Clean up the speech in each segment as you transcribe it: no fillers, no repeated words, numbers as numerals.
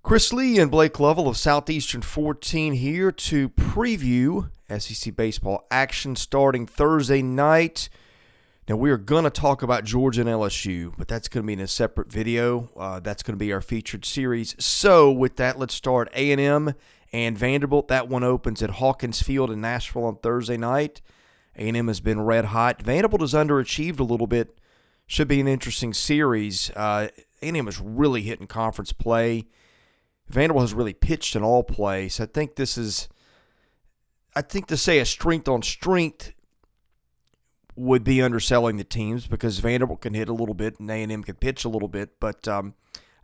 Chris Lee and Blake Lovell of Southeastern 14 here to preview SEC baseball action starting Thursday night. Now, we are going to talk about Georgia and LSU, but that's going to be in a separate video. That's going to be our featured series. So, with that, let's start A&M and Vanderbilt. That one opens at Hawkins Field in Nashville on Thursday night. A&M has been red hot. Vanderbilt has underachieved a little bit. Should be an interesting series. A&M is really hitting conference play. Vanderbilt has really pitched in all play. So I think to say a strength on strength would be underselling the teams because Vanderbilt can hit a little bit and A&M can pitch a little bit. But I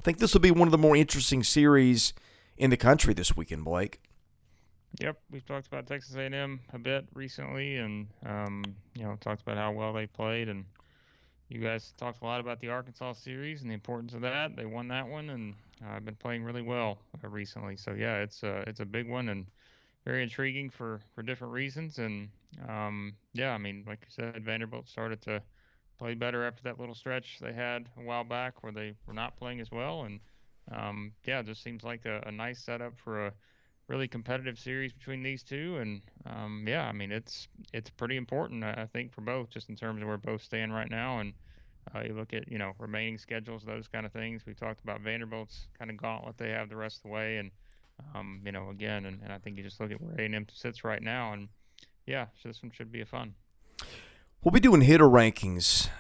think this will be one of the more interesting series in the country this weekend, Blake. Yep, we've talked about Texas A&M a bit recently, and talked about how well they played, and you guys talked a lot about the Arkansas series and the importance of that. They won that one, and I've been playing really well recently. So yeah, it's a big one and very intriguing for different reasons. And like you said, Vanderbilt started to play better after that little stretch they had a while back where they were not playing as well. And it just seems like a nice setup for a really competitive series between these two. And it's pretty important, I think, for both, just in terms of where both stand right now. And you look at remaining schedules, those kind of things. We talked about Vanderbilt's kind of gauntlet they have the rest of the way, and and I think you just look at where A&M sits right now, and so this one should be a fun. We'll be doing hitter rankings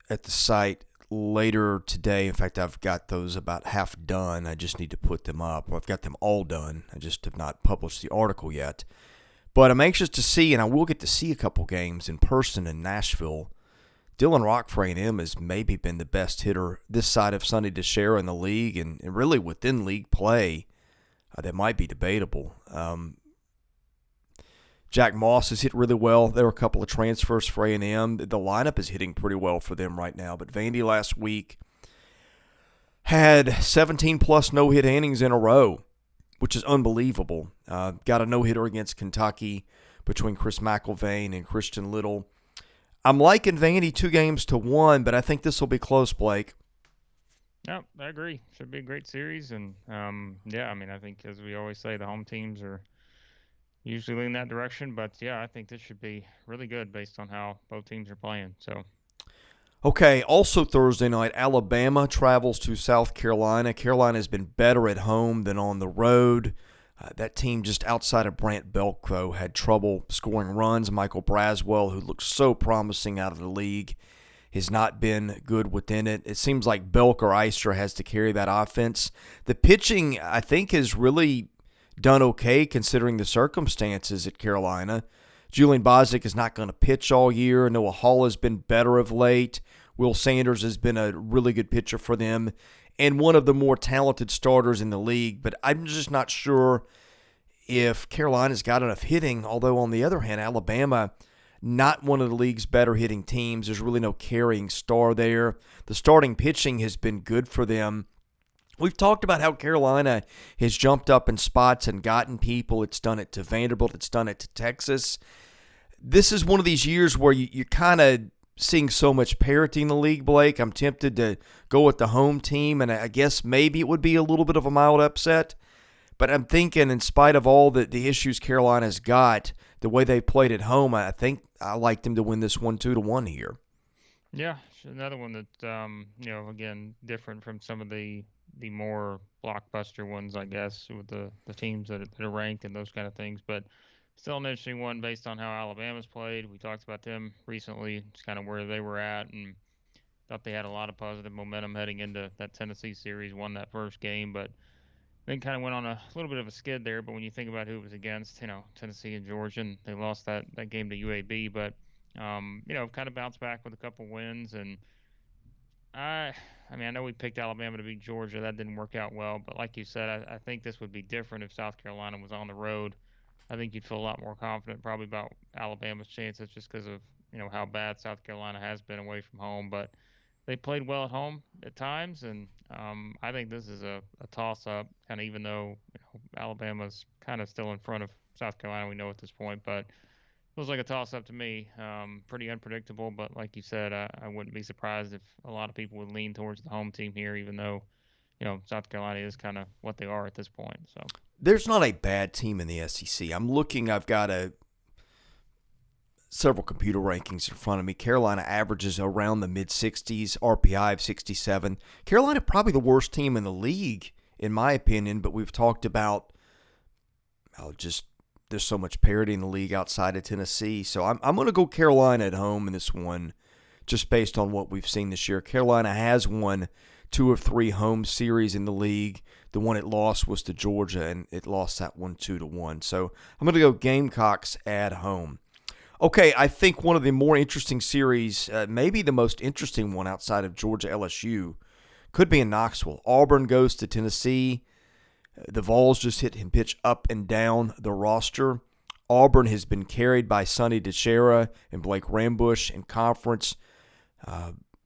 at the site later today. In fact, I've got those about half done. I just need to put them up. Well, I've got them all done. I just have not published the article yet. But I'm anxious to see, and I will get to see a couple games in person in Nashville. Dylan Rock for A&M has maybe been the best hitter this side of Sonny DeShera in the league, and really within league play that might be debatable. Jack Moss has hit really well. There were a couple of transfers for A&M. The lineup is hitting pretty well for them right now. But Vandy last week had 17-plus no-hit innings in a row, which is unbelievable. Got a no-hitter against Kentucky between Chris McIlvain and Christian Little. I'm liking Vandy 2-1, but I think this will be close, Blake. No, I agree. Should be a great series. And, I think, as we always say, the home teams are usually lean that direction. But, I think this should be really good based on how both teams are playing. So, okay, also Thursday night, Alabama travels to South Carolina. Carolina has been better at home than on the road. That team just outside of Brant Belk, though, had trouble scoring runs. Michael Braswell, who looks so promising out of the league, has not been good within it. It seems like Belk or Eister has to carry that offense. The pitching, I think, has really done okay considering the circumstances at Carolina. Julian Bostic is not going to pitch all year. Noah Hall has been better of late. Will Sanders has been a really good pitcher for them and one of the more talented starters in the league. But I'm just not sure if Carolina's got enough hitting, although on the other hand, Alabama, not one of the league's better hitting teams. There's really no carrying star there. The starting pitching has been good for them. We've talked about how Carolina has jumped up in spots and gotten people. It's done it to Vanderbilt. It's done it to Texas. This is one of these years where you're kind of seeing so much parity in the league, Blake. I'm tempted to go with the home team, and I guess maybe it would be a little bit of a mild upset. But I'm thinking, in spite of all the issues Carolina's got, the way they played at home, I think I like them to win this one 2-1 here. Yeah, another one that, again, different from some of the more blockbuster ones, I guess, with the teams that are ranked and those kind of things. But still an interesting one based on how Alabama's played. We talked about them recently, just kind of where they were at, and thought they had a lot of positive momentum heading into that Tennessee series, won that first game, but then kind of went on a little bit of a skid there. But when you think about who it was against, Tennessee and Georgia, and they lost that game to UAB, but, kind of bounced back with a couple wins. And I know we picked Alabama to beat Georgia. That didn't work out well. But like you said, I think this would be different if South Carolina was on the road. I think you'd feel a lot more confident probably about Alabama's chances just because of, how bad South Carolina has been away from home. But they played well at home at times, and I think this is a toss-up, kind of, even though Alabama's kind of still in front of South Carolina, we know at this point. But feels like a toss-up to me. Pretty unpredictable, but like you said, I wouldn't be surprised if a lot of people would lean towards the home team here, even though, South Carolina is kind of what they are at this point. So There's not a bad team in the SEC. I've got several computer rankings in front of me. Carolina averages around the mid-60s, RPI of 67. Carolina probably the worst team in the league, in my opinion, but we've talked about just there's so much parity in the league outside of Tennessee. So I'm going to go Carolina at home in this one, just based on what we've seen this year. Carolina has won 2 of 3 home series in the league. The one it lost was to Georgia, and it lost that one 2-1. So I'm going to go Gamecocks at home. Okay, I think one of the more interesting series, maybe the most interesting one outside of Georgia LSU, could be in Knoxville. Auburn goes to Tennessee. The Vols just hit him pitch up and down the roster. Auburn has been carried by Sonny DeChara and Blake Rambush in conference.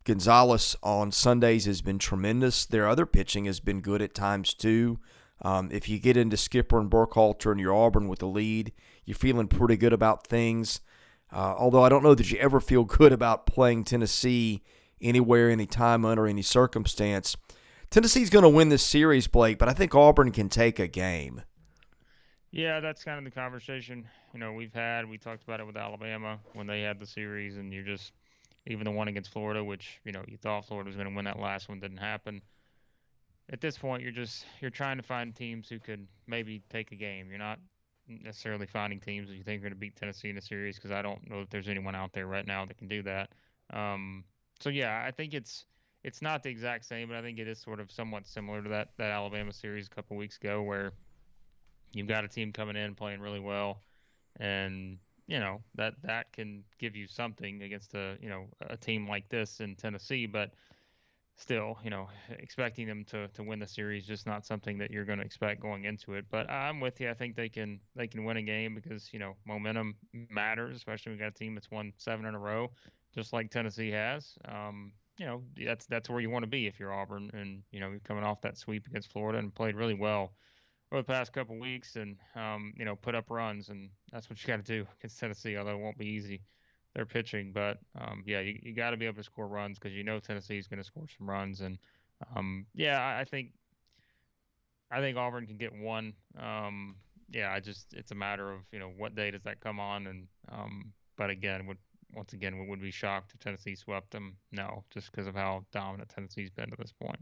Gonzalez on Sundays has been tremendous. Their other pitching has been good at times too. If you get into Skipper and Burkhalter and you're Auburn with the lead, you're feeling pretty good about things. Although I don't know that you ever feel good about playing Tennessee anywhere, anytime, under any circumstance. Tennessee's going to win this series, Blake, but I think Auburn can take a game. yeah, that's kind of the conversation we've had. We talked about it with Alabama when they had the series, and even the one against Florida, which you thought Florida was going to win that last one, didn't happen. At this point, you're trying to find teams who could maybe take a game. You're not necessarily finding teams that you think are going to beat Tennessee in a series, because I don't know if there's anyone out there right now that can do that. So yeah, I think it's not the exact same, but I think it is sort of somewhat similar to that Alabama series a couple weeks ago, where you've got a team coming in playing really well, and that can give you something against a team like this in Tennessee, but still, expecting them to win the series just not something that you're going to expect going into it. But I'm with you. I think they can win a game because momentum matters, especially when we got a team that's won 7 in a row, just like Tennessee has. That's where you want to be if you're Auburn, and you're coming off that sweep against Florida and played really well over the past couple weeks, and put up runs, and that's what you got to do against Tennessee. Although it won't be easy, their pitching, but yeah, you got to be able to score runs, because Tennessee is going to score some runs, and yeah, I think Auburn can get one. Yeah, it's a matter of what day does that come on, and but again, once again, would be shocked if Tennessee swept them. No, just because of how dominant Tennessee's been to this point.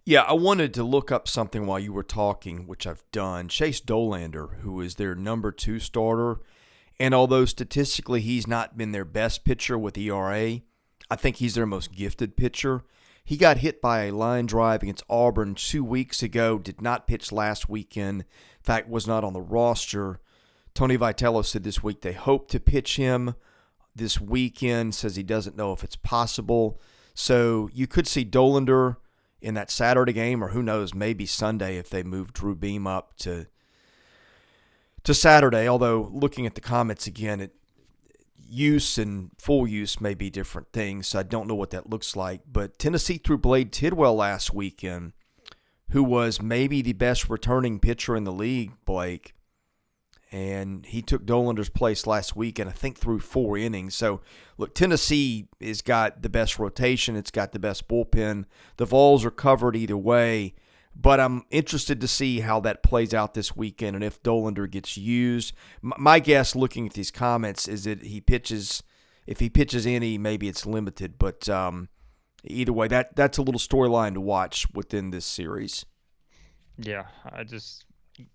Yeah, I wanted to look up something while you were talking, which I've done. Chase Dolander, who is their number 2 starter, and although statistically he's not been their best pitcher with ERA, I think he's their most gifted pitcher. He got hit by a line drive against Auburn 2 weeks ago, did not pitch last weekend, in fact was not on the roster. Tony Vitello said this week they hope to pitch him this weekend, says he doesn't know if it's possible. So you could see Dolander in that Saturday game, or who knows, maybe Sunday if they move Drew Beam up to Saturday. Although looking at the comments again, use and full use may be different things, so I don't know what that looks like. But Tennessee threw Blade Tidwell last weekend, who was maybe the best returning pitcher in the league, Blake. And he took Dolander's place last week, and I think threw 4 innings. So, look, Tennessee has got the best rotation. It's got the best bullpen. The Vols are covered either way. But I'm interested to see how that plays out this weekend and if Dolander gets used. My guess, looking at these comments, is that if he pitches any, maybe it's limited. But either way, that's a little storyline to watch within this series. Yeah,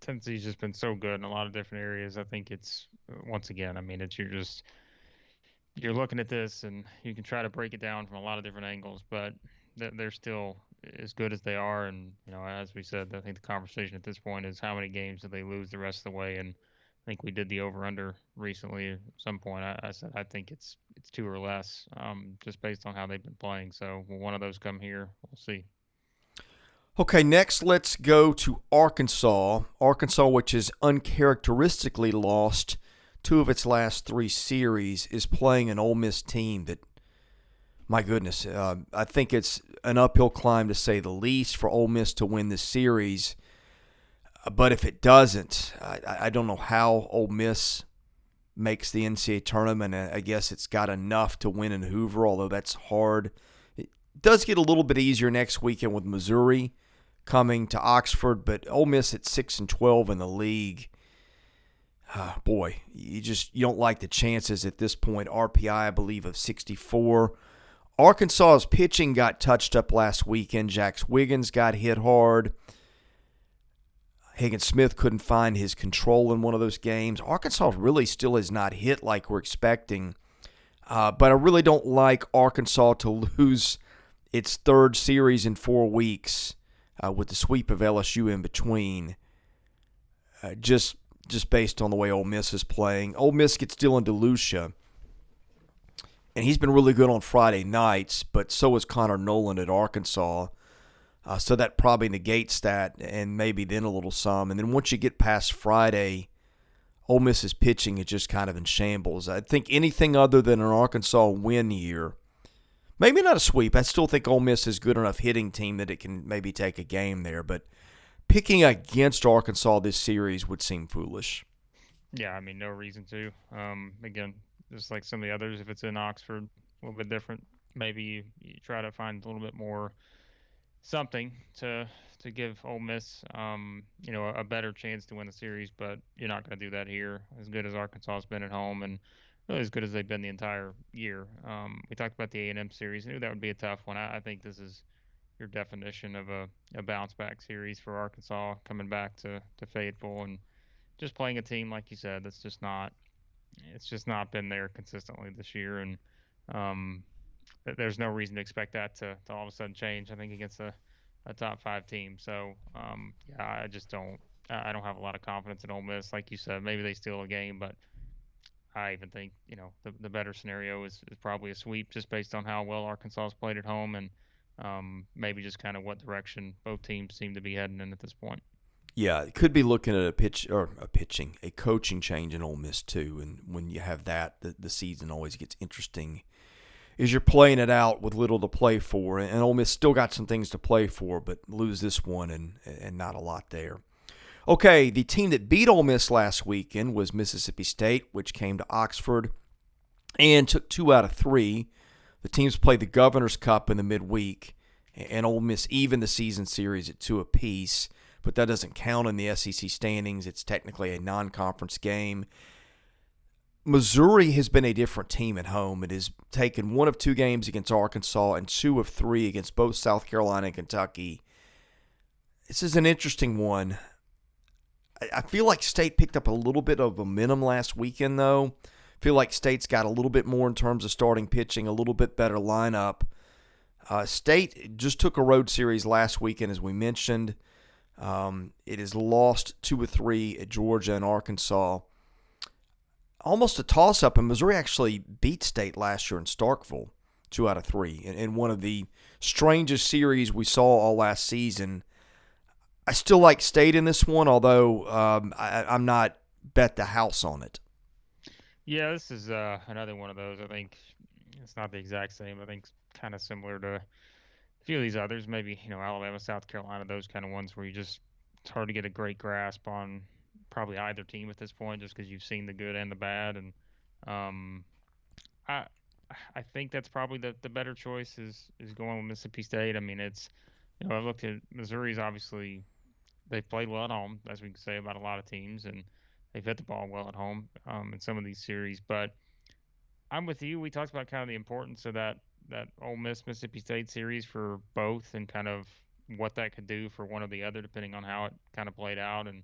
Tennessee's just been so good in a lot of different areas. I think it's, once again, you're looking at this and you can try to break it down from a lot of different angles, but they're still as good as they are. And, as we said, I think the conversation at this point is how many games do they lose the rest of the way? And I think we did the over-under recently at some point. I said I think it's 2 or less, just based on how they've been playing. So will one of those come here? We'll see. Okay, next let's go to Arkansas. Arkansas, which has uncharacteristically lost 2 of its last 3 series, is playing an Ole Miss team that, my goodness, I think it's an uphill climb to say the least for Ole Miss to win this series. But if it doesn't, I don't know how Ole Miss makes the NCAA tournament. I guess it's got enough to win in Hoover, although that's hard. It does get a little bit easier next weekend with Missouri coming to Oxford, but Ole Miss at 6-12 in the league. Boy, you don't like the chances at this point. RPI, I believe, of 64. Arkansas's pitching got touched up last weekend. Jax Wiggins got hit hard. Hagen Smith couldn't find his control in one of those games. Arkansas really still is not hit like we're expecting. But I really don't like Arkansas to lose its third series in 4 weeks with the sweep of LSU in between. Just based on the way Ole Miss is playing. Ole Miss gets Dylan DeLucia, and he's been really good on Friday nights, but so is Connor Nolan at Arkansas. So that probably negates that, and maybe then a little some. And then once you get past Friday, Ole Miss's pitching is just kind of in shambles. I think anything other than an Arkansas win year, maybe not a sweep. I still think Ole Miss is a good enough hitting team that it can maybe take a game there. But picking against Arkansas this series would seem foolish. Yeah, I mean, no reason to. Again, just like some of the others, if it's in Oxford, a little bit different. Maybe you try to find a little bit more something to give Ole Miss, a better chance to win the series. But you're not going to do that here. As good as Arkansas has been at home, and really as good as they've been the entire year. We talked about the A&M series. I knew that would be a tough one. I think this is your definition of a bounce back series for Arkansas coming back to Fayetteville and just playing a team like you said that's just not it's just not been there consistently this year, and um, there's no reason to expect that to all of a sudden change. I think against a top five team. So yeah, I don't have a lot of confidence in Ole Miss. Like you said, maybe they steal a game, but I even think the better scenario is probably a sweep just based on how well Arkansas has played at home and maybe just kind of what direction both teams seem to be heading in at this point. Yeah, it could be looking at a coaching change in Ole Miss too. And when you have that, the season always gets interesting. Is you're playing it out with little to play for, and Ole Miss still got some things to play for, but lose this one and not a lot there. Okay, the team that beat Ole Miss last weekend was Mississippi State, which came to Oxford and took 2 out of 3. The teams played the Governor's Cup in the midweek, and Ole Miss evened the season series at 2 apiece, but that doesn't count in the SEC standings. It's technically a non-conference game. Missouri has been a different team at home. It has taken 1 of 2 games against Arkansas and 2 of 3 against both South Carolina and Kentucky. This is an interesting one. I feel like State picked up a little bit of momentum last weekend, though. I feel like State's got a little bit more in terms of starting pitching, a little bit better lineup. State just took a road series last weekend, as we mentioned. It has lost 2 of 3 at Georgia and Arkansas. Almost a toss-up, and Missouri actually beat State last year in Starkville, 2 out of 3, in one of the strangest series we saw all last season. I still like State in this one, although I'm not bet the house on it. Yeah, this is another one of those. I think it's not the exact same. I think kind of similar to a few of these others. Maybe Alabama, South Carolina, those kind of ones where it's hard to get a great grasp on probably either team at this point, just because you've seen the good and the bad. And um, I I think that's probably the better choice is going with Mississippi State. I mean, it's I've looked at Missouri's obviously they've played well at home, as we can say about a lot of teams, and they've hit the ball well at home in some of these series. But I'm with you. We talked about kind of the importance of that Ole Miss Mississippi State series for both, and kind of what that could do for one or the other, depending on how it kind of played out. And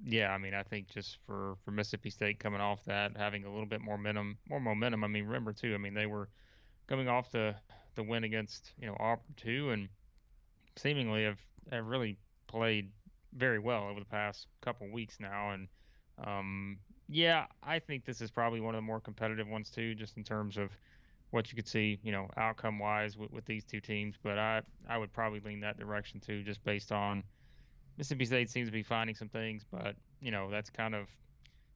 yeah, I mean, I think just for Mississippi State coming off that, having a little bit more momentum. I mean, remember too. I mean, they were coming off the win against Auburn too, and seemingly have really played very well over the past couple weeks now. And yeah, I think this is probably one of the more competitive ones too, just in terms of what you could see, outcome wise with these two teams. But I would probably lean that direction too, just based on Mississippi State seems to be finding some things, but that's kind of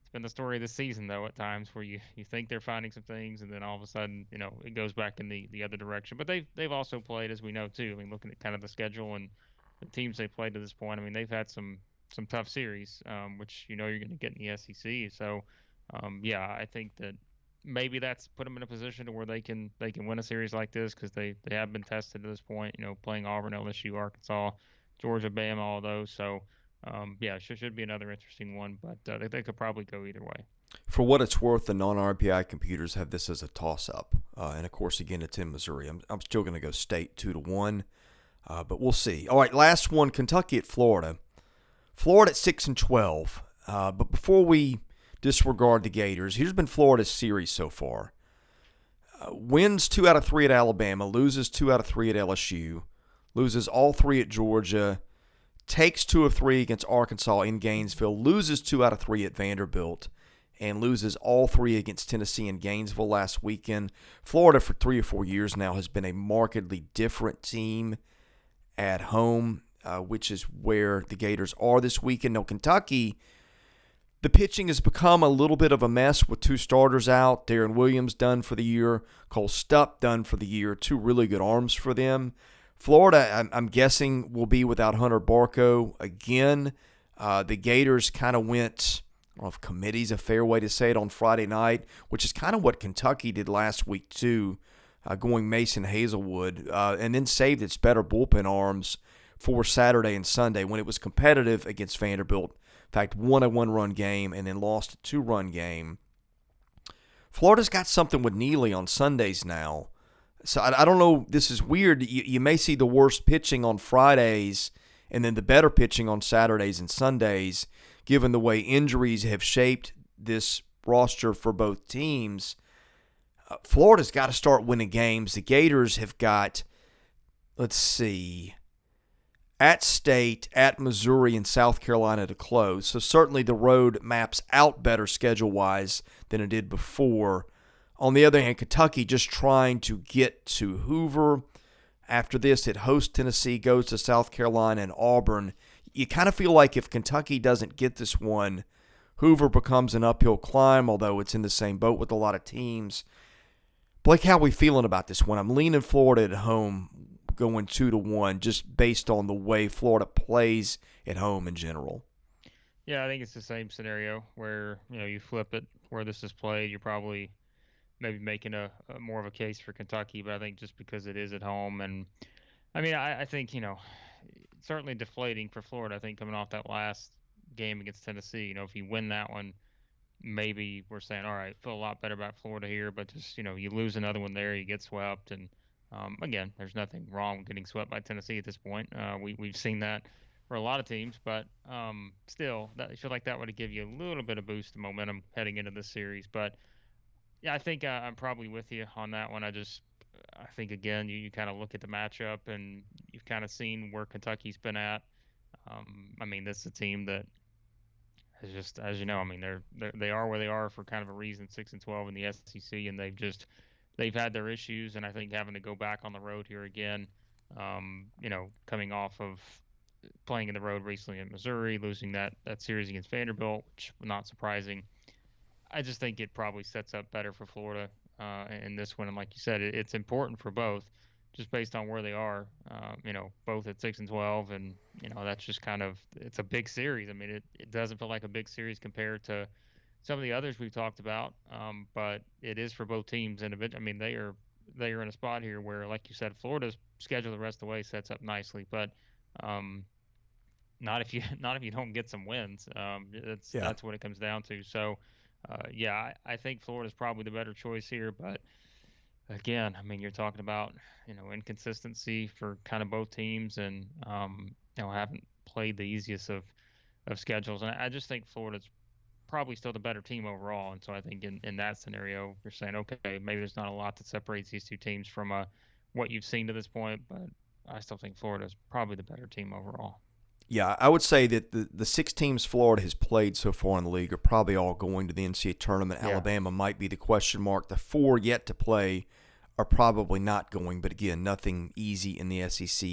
it's been the story of the season though at times where you think they're finding some things and then all of a sudden it goes back in the other direction. But they've also played, as we know too. I mean, looking at kind of the schedule and the teams they played to this point, I mean they've had some tough series, which you're going to get in the SEC. So yeah, I think that maybe that's put them in a position to where they can win a series like this because they have been tested to this point. Playing Auburn, LSU, Arkansas, Georgia, Bama, all those. So yeah, should be another interesting one. But they could probably go either way. For what it's worth, the non-RPI computers have this as a toss-up, and of course, again, it's in Missouri. I'm still going to go State 2-1, but we'll see. All right, last one: Kentucky at Florida. Florida at 6-12. But before we disregard the Gators, here's been Florida's series so far: wins 2 out of 3 at Alabama, loses 2 out of 3 at LSU, loses all 3 at Georgia, takes 2 of 3 against Arkansas in Gainesville, loses 2 out of 3 at Vanderbilt, and loses all 3 against Tennessee and Gainesville last weekend. Florida, for 3 or 4 years now, has been a markedly different team at home, which is where the Gators are this weekend. Now, Kentucky, the pitching has become a little bit of a mess with 2 starters out. Darren Williams done for the year. Cole Stupp done for the year. 2 really good arms for them. Florida, I'm guessing, will be without Hunter Barco again. The Gators kind of went, I don't know if committee's a fair way to say it, on Friday night, which is kind of what Kentucky did last week too, going Mason Hazelwood, and then saved its better bullpen arms for Saturday and Sunday when it was competitive against Vanderbilt. In fact, won a 1-run game and then lost a 2-run game. Florida's got something with Neely on Sundays now. So I don't know. This is weird. You may see the worst pitching on Fridays and then the better pitching on Saturdays and Sundays, given the way injuries have shaped this roster for both teams. Florida's got to start winning games. The Gators have got, let's see, at State, at Missouri, and South Carolina to close. So certainly the road maps out better schedule-wise than it did before. On the other hand, Kentucky just trying to get to Hoover. After this, it hosts Tennessee, goes to South Carolina and Auburn. You kind of feel like if Kentucky doesn't get this one, Hoover becomes an uphill climb, although it's in the same boat with a lot of teams. Blake, how are we feeling about this one? I'm leaning Florida at home, going 2-1, just based on the way Florida plays at home in general. Yeah, I think it's the same scenario where you flip it where this is played. You're probably maybe making a more of a case for Kentucky, but I think just because it is at home, and I mean, I think certainly deflating for Florida. I think coming off that last game against Tennessee, if you win that one, maybe we're saying, all right, feel a lot better about Florida here, but just you lose another one there, you get swept, and again, there's nothing wrong with getting swept by Tennessee at this point. We've seen that for a lot of teams, but still, I feel like that would give you a little bit of boost of momentum heading into this series. But yeah, I think I'm probably with you on that one. I think again, you kind of look at the matchup and you've kind of seen where Kentucky's been at. I mean, this is a team that is just, as you know, I mean, they are where they are for kind of a reason, 6-12 in the SEC, and they've had their issues, and I think having to go back on the road here again, coming off of playing in the road recently in Missouri, losing that series against Vanderbilt, which not surprising. I just think it probably sets up better for Florida in this one. And like you said, it's important for both, just based on where they are. Both at 6-12, and that's just kind of, it's a big series. I mean, it doesn't feel like a big series compared to some of the others we've talked about, but it is for both teams. And I mean, they are in a spot here where, like you said, Florida's schedule the rest of the way sets up nicely, but not if you don't get some wins. That's what it comes down to. So. Yeah, I think Florida's probably the better choice here, but again, I mean, you're talking about inconsistency for kind of both teams, and haven't played the easiest of schedules, and I just think Florida's probably still the better team overall, and so I think in that scenario, you're saying, okay, maybe there's not a lot that separates these two teams from what you've seen to this point, but I still think Florida's probably the better team overall. Yeah, I would say that the 6 teams Florida has played so far in the league are probably all going to the NCAA tournament. Yeah. Alabama might be the question mark. The 4 yet to play are probably not going, but again, nothing easy in the SEC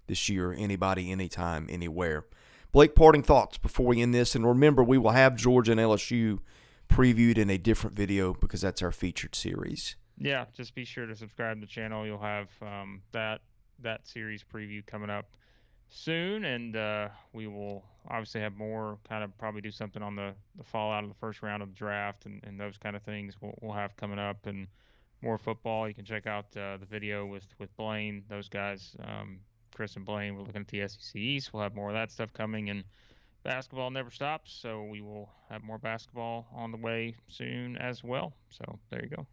this year. Anybody, anytime, anywhere. Blake, parting thoughts before we end this. And remember, we will have Georgia and LSU previewed in a different video because that's our featured series. Yeah, just be sure to subscribe to the channel. You'll have that series preview coming up soon, and we will obviously have more, kind of probably do something on the fallout of the first round of the draft and those kind of things we'll have coming up, and more football. You can check out the video with Blaine. Those guys, Chris and Blaine, we're looking at the SEC East. We'll have more of that stuff coming, and basketball never stops, so we will have more basketball on the way soon as well. So there you go.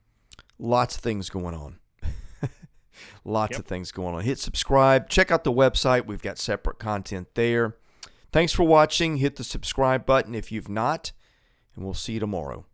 Lots of things going on. Lots Yep. of things going on. Hit subscribe. Check out the website. We've got separate content there. Thanks for watching. Hit the subscribe button if you've not, and we'll see you tomorrow.